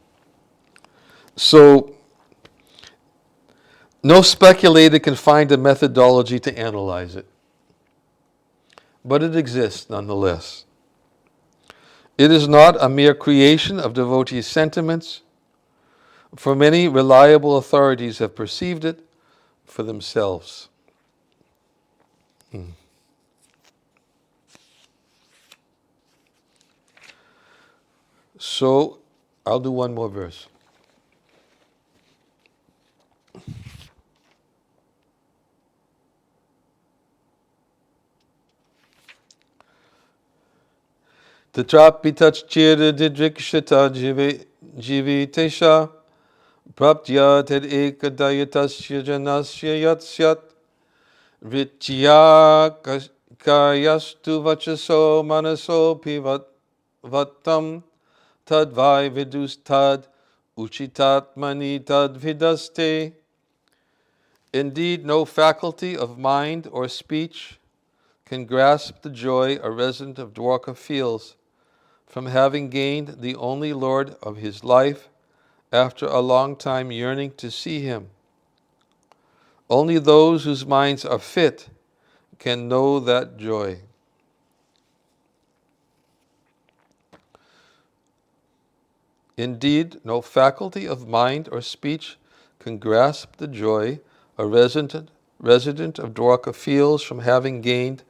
So, no speculator can find a methodology to analyze it, but it exists nonetheless. It is not a mere creation of devotees' sentiments, for many reliable authorities have perceived it for themselves. So, I'll do one more verse. Tatrapi tachchira didrikshita jivitesha praptya tad ekadayatasya janasya yatsyat ritya kayastu vachaso manaso pivattam tadvai vidustad uchitatmani tad vidaste. Indeed, no faculty of mind or speech can grasp the joy a resident of Dwarka feels from having gained the only Lord of his life after a long time yearning to see him. Only those whose minds are fit can know that joy. Indeed, no faculty of mind or speech can grasp the joy a resident of Dwarka feels from having gained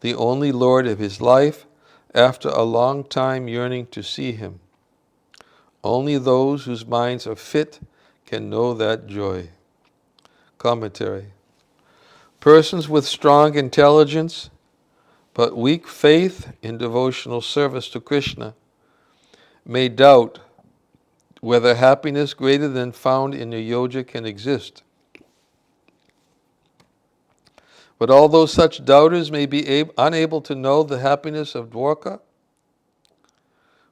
the only Lord of his life after a long time yearning to see him. Only those whose minds are fit can know that joy. Commentary. Persons with strong intelligence but weak faith in devotional service to Krishna may doubt whether happiness greater than found in the yoga can exist. But although such doubters may be unable to know the happiness of Dwarka,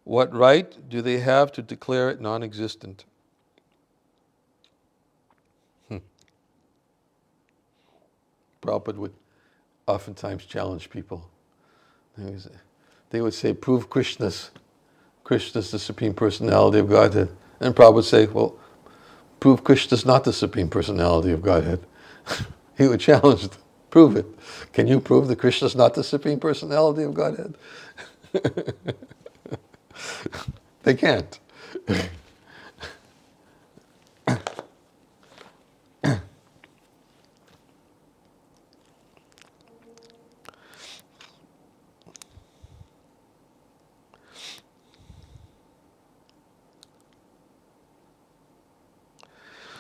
what right do they have to declare it non-existent? Prabhupada would oftentimes challenge people. They would say, prove Krishna's the Supreme Personality of Godhead. And Prabhupada would say, well, prove Krishna's not the Supreme Personality of Godhead. He would challenge them. Prove it. Can you prove that Krishna's not the Supreme Personality of Godhead? They can't.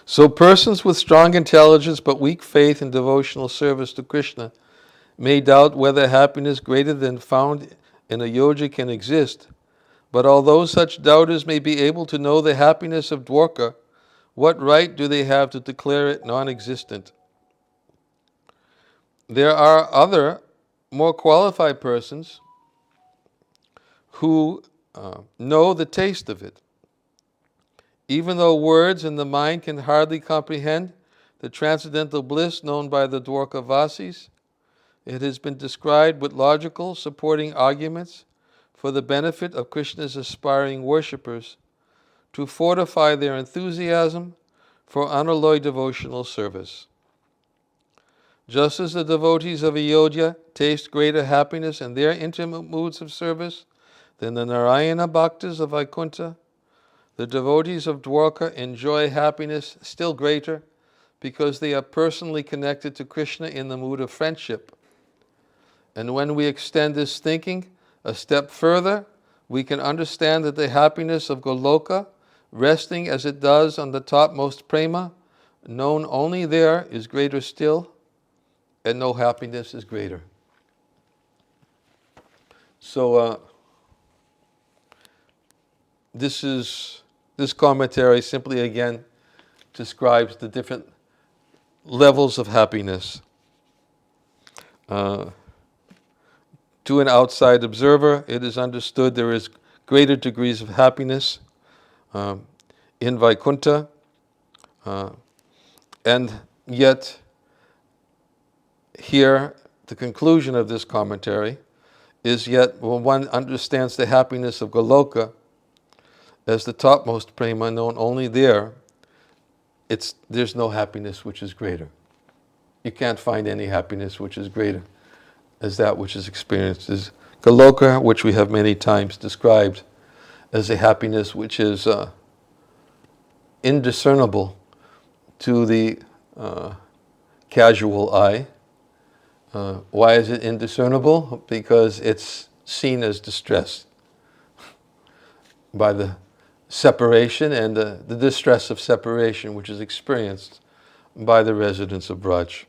So persons with strong intelligence but weak faith in devotional service to Krishna may doubt whether happiness greater than found in a yoga can exist. But although such doubters may be able to know the happiness of Dwarka, what right do they have to declare it non-existent? There are other, more qualified persons who know the taste of it. Even though words and the mind can hardly comprehend the transcendental bliss known by the Dwarkavasis, it has been described with logical supporting arguments for the benefit of Krishna's aspiring worshippers to fortify their enthusiasm for unalloyed devotional service. Just as the devotees of Ayodhya taste greater happiness in their intimate moods of service than the Narayana Bhaktas of Vaikuntha, the devotees of Dwarka enjoy happiness still greater because they are personally connected to Krishna in the mood of friendship. And when we extend this thinking a step further, we can understand that the happiness of Goloka, resting as it does on the topmost prema, known only there, is greater still, and no happiness is greater. So this commentary simply again describes the different levels of happiness. To an outside observer, it is understood there is greater degrees of happiness in Vaikuntha, and yet here, the conclusion of this commentary is yet, when one understands the happiness of Goloka as the topmost prema known only there, there's no happiness which is greater. You can't find any happiness which is greater as that which is experienced as Goloka, which we have many times described as a happiness which is indiscernible to the casual eye. Why is it indiscernible? Because it's seen as distress by the separation and the distress of separation which is experienced by the residents of Braj.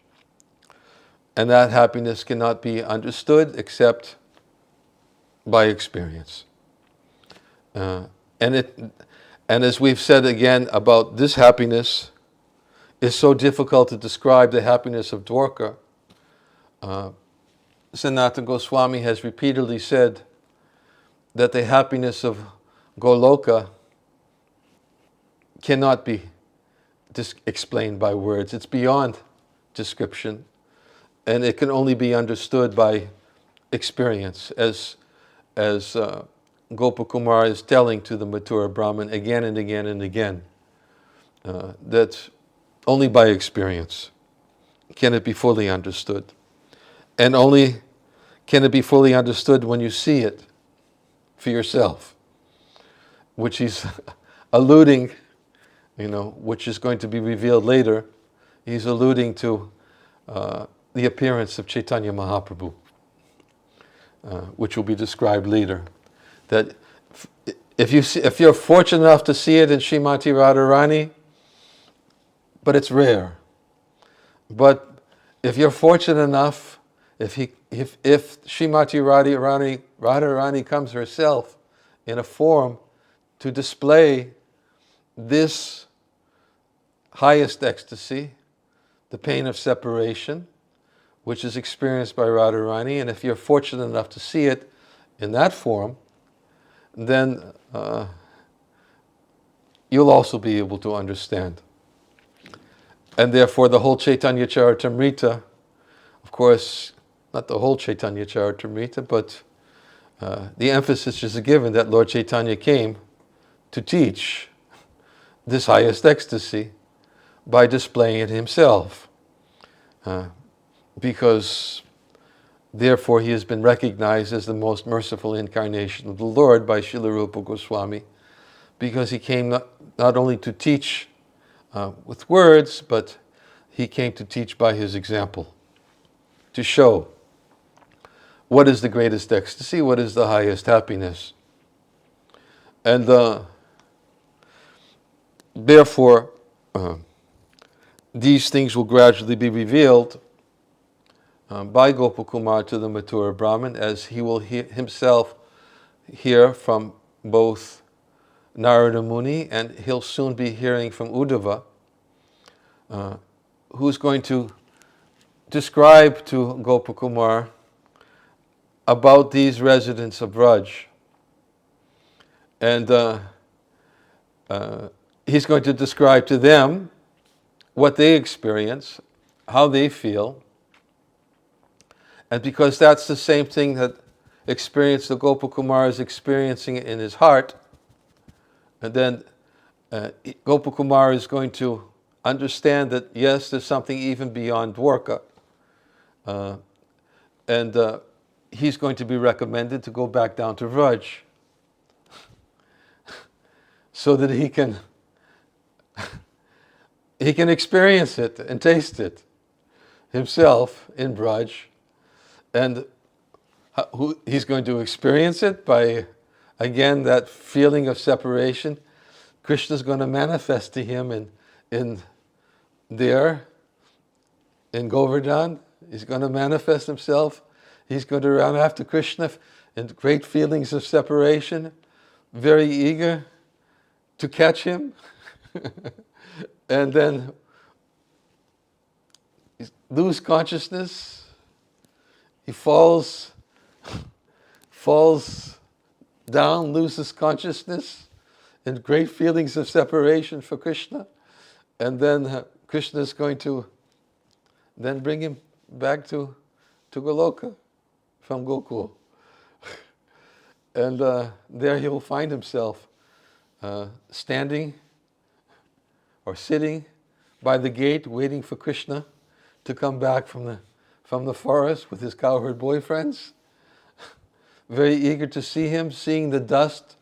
And that happiness cannot be understood except by experience. And as we've said again about this happiness, is so difficult to describe the happiness of Dwarka. Sanatana Goswami has repeatedly said that the happiness of Goloka cannot be explained by words. It's beyond description, and it can only be understood by experience, as Gopakumar is telling to the Mathura Brahmin again and again and again. That only by experience can it be fully understood. And only can it be fully understood when you see it for yourself, which he's alluding, which is going to be revealed later. He's alluding to the appearance of Chaitanya Mahaprabhu, which will be described later. That if you're fortunate enough to see it in Srimati Radharani, but it's rare. But if you're fortunate enough, if Srimati Radharani comes herself in a form to display this highest ecstasy, the pain of separation, which is experienced by Radharani, and if you're fortunate enough to see it in that form, then you'll also be able to understand. And therefore the whole Chaitanya Charitamrita, of course, not the whole Chaitanya Charitamrita, but the emphasis is given that Lord Chaitanya came to teach this highest ecstasy by displaying it himself. Because therefore he has been recognized as the most merciful incarnation of the Lord by Srila Rupa Goswami, because he came not only to teach with words, but he came to teach by his example, to show what is the greatest ecstasy, what is the highest happiness. And therefore, these things will gradually be revealed by Gopakumar to the Mathura Brahmin, as he will himself hear from both Narada Muni, and he'll soon be hearing from Uddhava, who's going to describe to Gopakumar about these residents of Braj. And he's going to describe to them what they experience, how they feel. And because that's the same thing that experience the Gopakumar is experiencing in his heart, and then Gopakumar is going to understand that, yes, there's something even beyond Dwarka. And he's going to be recommended to go back down to Vraj so that he can experience it and taste it himself in Braj. And he's going to experience it by, again, that feeling of separation. Krishna's going to manifest to him in Govardhan. He's going to manifest himself. He's going to run after Krishna in great feelings of separation, very eager to catch him. And then lose consciousness. He falls down, loses consciousness, in great feelings of separation for Krishna. And then Krishna is going to then bring him back to Goloka from Gokul. And there he will find himself standing or sitting by the gate waiting for Krishna to come back from the forest with his cowherd boyfriends, very eager to see him, seeing the dust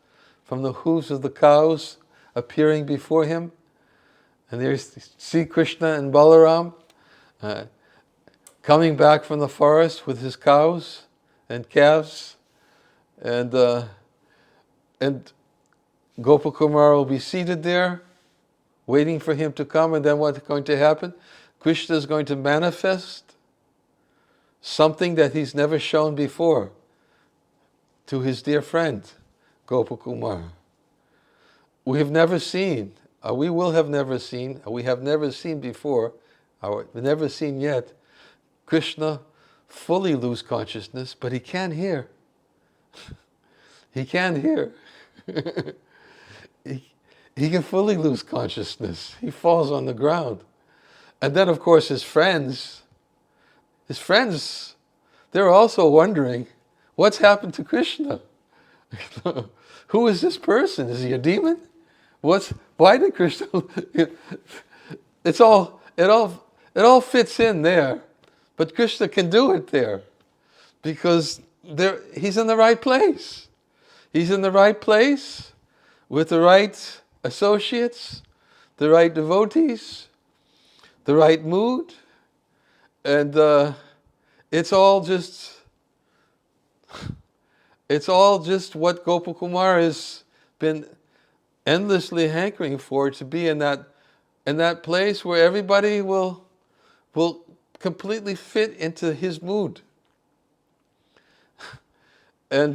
from the hooves of the cows appearing before him. And there you see Krishna and Balaram coming back from the forest with his cows and calves, and Gopakumar will be seated there, waiting for him to come. And then what's going to happen? Krishna is going to manifest something that he's never shown before to his dear friend, Gopakumar. We have never seen, we have never seen before, never seen yet, Krishna fully lose consciousness, but he can hear. He can hear. He can fully lose consciousness. He falls on the ground. And then, of course, his friends, they're also wondering, what's happened to Krishna? Who is this person? Is he a demon? Why did Krishna? It all fits in there, but Krishna can do it there because he's in the right place. He's in the right place with the right associates, the right devotees, the right mood, and it's all just what Gopakumar has been endlessly hankering for, to be in that place where everybody will completely fit into his mood. And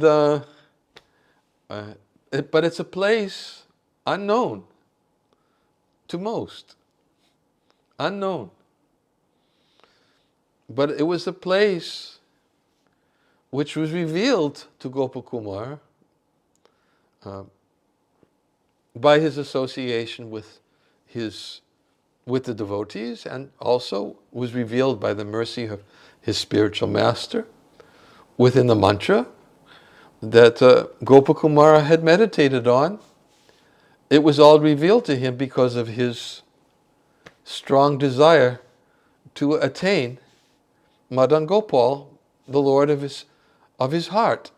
but it's a place unknown to most. Unknown. But it was a place which was revealed to Gopakumar by his association with the devotees, and also was revealed by the mercy of his spiritual master within the mantra that Gopakumara had meditated on. It was all revealed to him because of his strong desire to attain Madan Gopal, the Lord of his heart.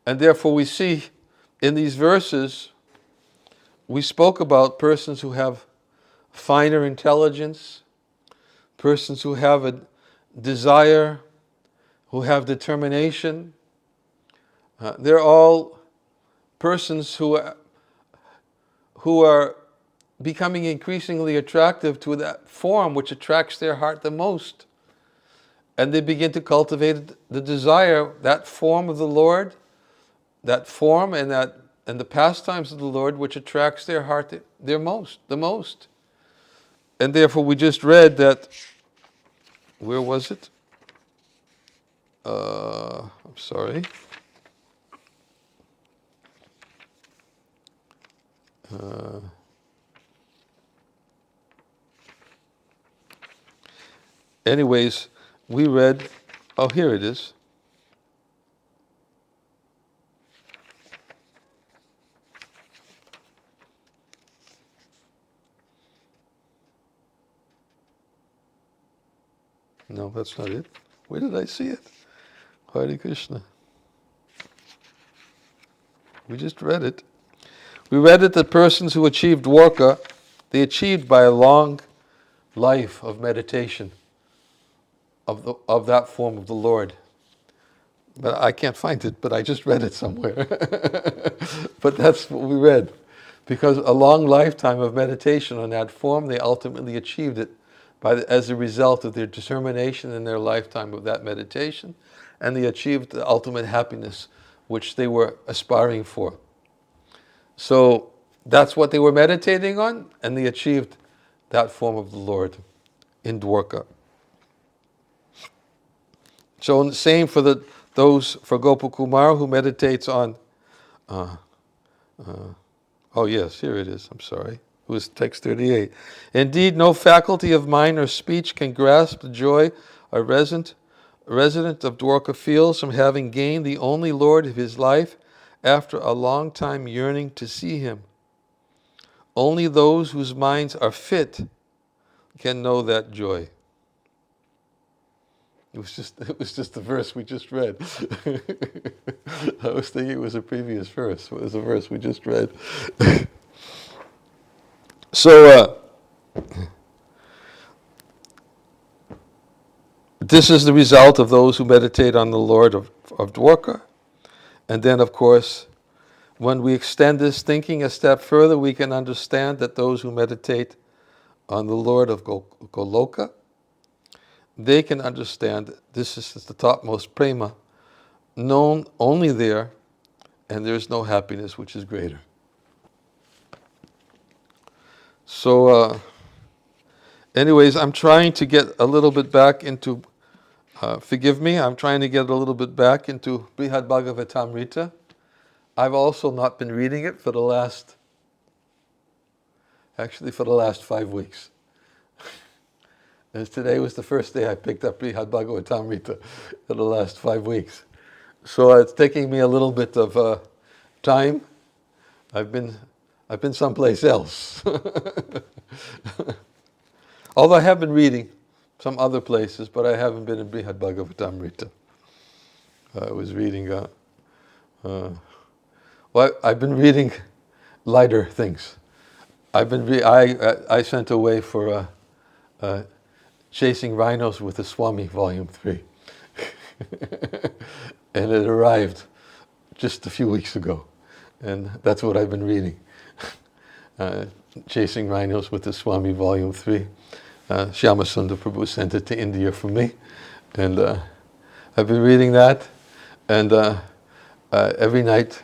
And therefore we see in these verses, we spoke about persons who have finer intelligence, persons who have a desire, who have determination. They're all persons who are becoming increasingly attractive to that form which attracts their heart the most. And they begin to cultivate the desire, that form of the Lord, that form and the pastimes of the Lord which attracts their heart the most. And therefore we just read that, where was it? I'm sorry. Anyways, we read, here it is. No, that's not it. Where did I see it? Hare Krishna. We just read it. We read it that persons who achieved Dwarka, they achieved by a long life of meditation of that form of the Lord. But I can't find it, but I just read it somewhere. But that's what we read. Because a long lifetime of meditation on that form, they ultimately achieved it as a result of their determination in their lifetime of that meditation, and they achieved the ultimate happiness which they were aspiring for. So that's what they were meditating on, and they achieved that form of the Lord in Dwarka. So the same for those for Gopakumar who meditates on. Oh yes, here it is. I'm sorry. It was text 38. Indeed, no faculty of mind or speech can grasp the joy arising resident of Dwarka feels from having gained the only Lord of his life after a long time yearning to see him. Only those whose minds are fit can know that joy. It was just the verse we just read. I was thinking it was a previous verse. It was the verse we just read. So this is the result of those who meditate on the Lord of Dwarka. And then, of course, when we extend this thinking a step further, we can understand that those who meditate on the Lord of Goloka, they can understand that this is the topmost prema, known only there, and there is no happiness which is greater. So, anyways, I'm trying to get a little bit back into, forgive me, I'm trying to get a little bit back into Brhad Bhagavatamrita. I've also not been reading it for the last 5 weeks. As today was the first day I picked up Brhad Bhagavatamrita for the last 5 weeks. So it's taking me a little bit of time. I've been someplace else. Although I have been reading some other places, but I haven't been in Brhad Bhagavatamrita. I was reading, I've been reading lighter things. I sent away for Chasing Rhinos with the Swami, Volume 3. And it arrived just a few weeks ago. And that's what I've been reading. Chasing Rhinos with the Swami, Volume 3. Shyamasundar Prabhu sent it to India for me. And I've been reading that. And every night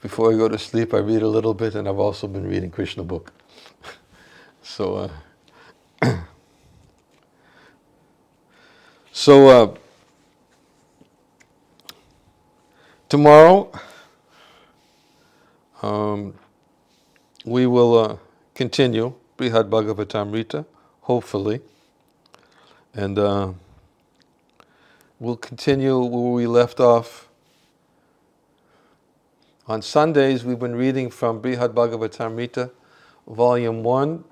before I go to sleep, I read a little bit. And I've also been reading Krishna book. So... tomorrow, we will continue Brhad Bhagavatamrita, hopefully. And we'll continue where we left off. On Sundays, we've been reading from Brhad Bhagavatamrita, Volume 1.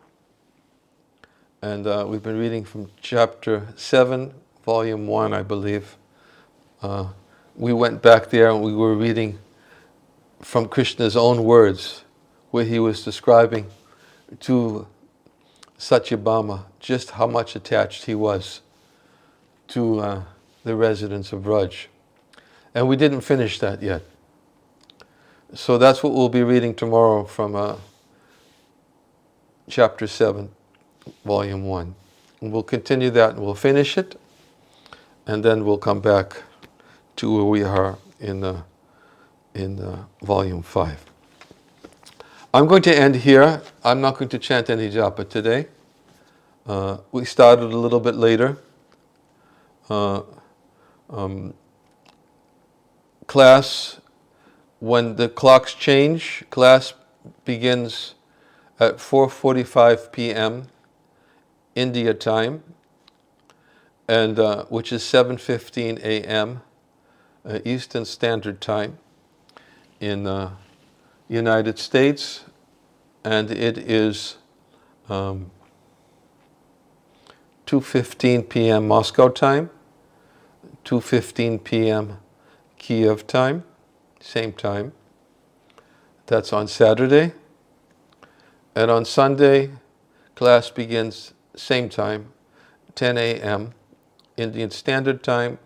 And we've been reading from Chapter 7, Volume 1, I believe. We went back there and we were reading from Krishna's own words, where he was describing to Satyabhama just how much attached he was to the residents of Brhad. And we didn't finish that yet. So that's what we'll be reading tomorrow from Chapter 7, Volume 1. And we'll continue that and we'll finish it. And then we'll come back to where we are in Volume 5. I'm going to end here. I'm not going to chant any japa today. We started a little bit later. Class, when the clocks change, class begins at 4:45 p.m. India time, and which is 7:15 a.m. Eastern Standard Time in United States, and it is 2:15 p.m. Moscow time, 2:15 p.m. Kiev time, same time. That's on Saturday. And on Sunday, class begins same time, 10 a.m. Indian Standard Time,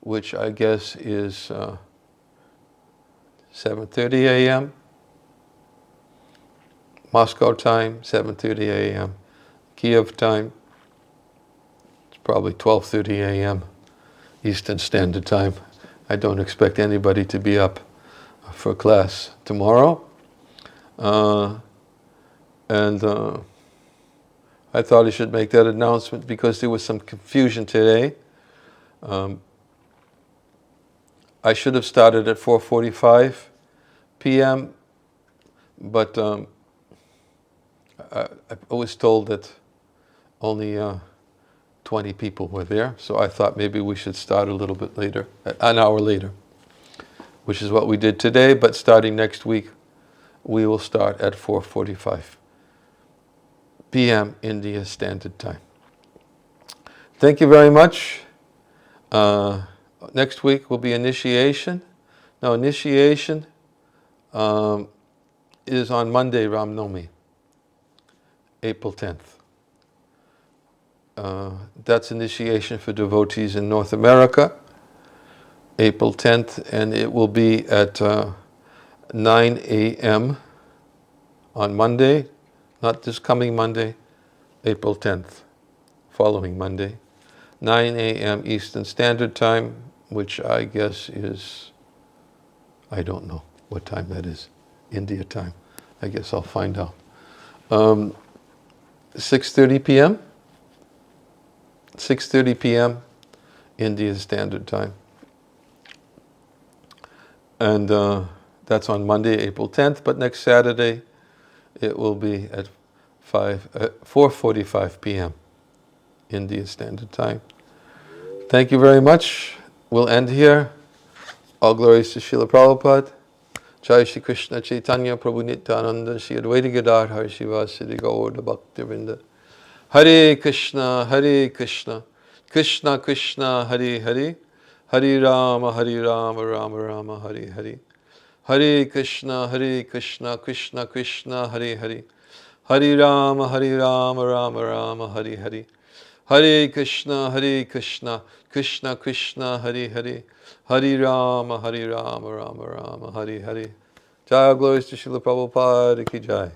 which I guess is 7:30 a.m. Moscow time, 7:30 a.m. Kiev time, it's probably 12:30 a.m. Eastern Standard Time. I don't expect anybody to be up for class tomorrow. I thought I should make that announcement because there was some confusion today. I should have started at 4:45 p.m., but I was told that only 20 people were there. So I thought maybe we should start a little bit later, an hour later, which is what we did today. But starting next week, we will start at 4:45 p.m. India Standard Time. Thank you very much. Next week will be initiation. Now, initiation is on Monday, Ram Navami, April 10th. That's initiation for devotees in North America, April 10th, and it will be at 9 a.m. on Monday, not this coming Monday, April 10th, following Monday, 9 a.m. Eastern Standard Time, which I guess is, I don't know what time that is, India time. I guess I'll find out. 6:30 p.m.? 6:30 p.m. India Standard Time. And that's on Monday, April 10th, but next Saturday it will be at 4:45 p.m. India Standard Time. Thank you very much. We'll end here. All glories to Srila Prabhupada. Jai Shri Krishna Chaitanya Prabhu Nityananda Shri Advaita Gadadhar Shivasadi Gaura Bhaktivinda. Hare Krishna, Krishna Krishna, Hare Hare, Hare Rama, Rama Rama, Hare Hare. Hare Krishna, Krishna Krishna, Hare Hare, Hare Rama, Rama Rama, Hare Hare. Hare Krishna, Krishna Krishna, Hare Hare, Hare Rama, Rama Rama, Hare Hare. Jai, glories to Srila Prabhupada ki jai.